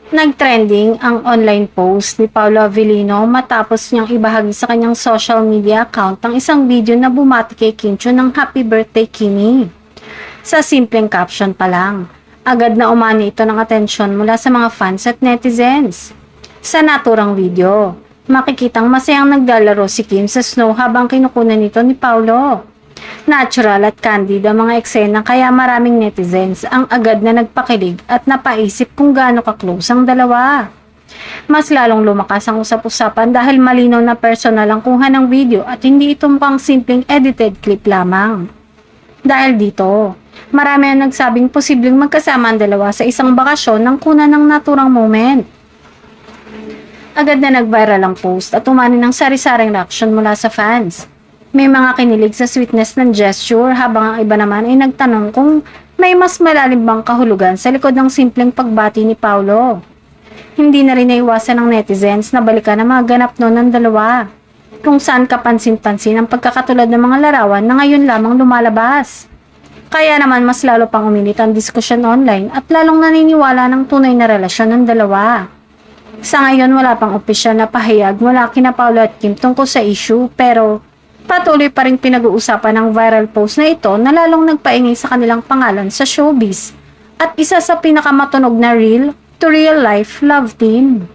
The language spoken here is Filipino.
Nag-trending ang online post ni Paolo Avellino matapos niyang ibahagi sa kanyang social media account ang isang video na bumati kay Kim Chiu ng Happy Birthday Kimi. Sa simpleng caption pa lang, agad na umani ito ng atensyon mula sa mga fans at netizens. Sa naturang video, makikitang masayang naglalaro si Kim sa snow habang kinukunan nito ni Paolo. Natural at candid ang mga eksena kaya maraming netizens ang agad na nagpakilig at napaisip kung gaano ka-close ang dalawa. Mas lalong lumakas ang usap-usapan dahil malinaw na personal ang kuha ng video at hindi ito mukhang simpleng edited clip lamang. Dahil dito, marami ang nagsabing posibleng magkasama ang dalawa sa isang bakasyon ng kunan ng naturang moment. Agad na nag-viral ang post at umani ng sari-saring reaction mula sa fans. May mga kinilig sa sweetness ng gesture habang ang iba naman ay nagtanong kung may mas malalim bang kahulugan sa likod ng simpleng pagbati ni Paolo. Hindi na rin naiwasan ng netizens na balikan ang mga ganap noon ng dalawa, kung saan kapansin-pansin ang pagkakatulad ng mga larawan na ngayon lamang lumalabas. Kaya naman mas lalo pang uminit ang diskusyon online at lalong naniniwala ng tunay na relasyon ng dalawa. Sa ngayon wala pang opisyal na pahayag mula kina Paolo at Kim tungkol sa issue pero patuloy pa rin pinag-uusapan ng viral post na ito na lalong nagpaingay sa kanilang pangalan sa showbiz at isa sa pinakamatunog na real to real life love team.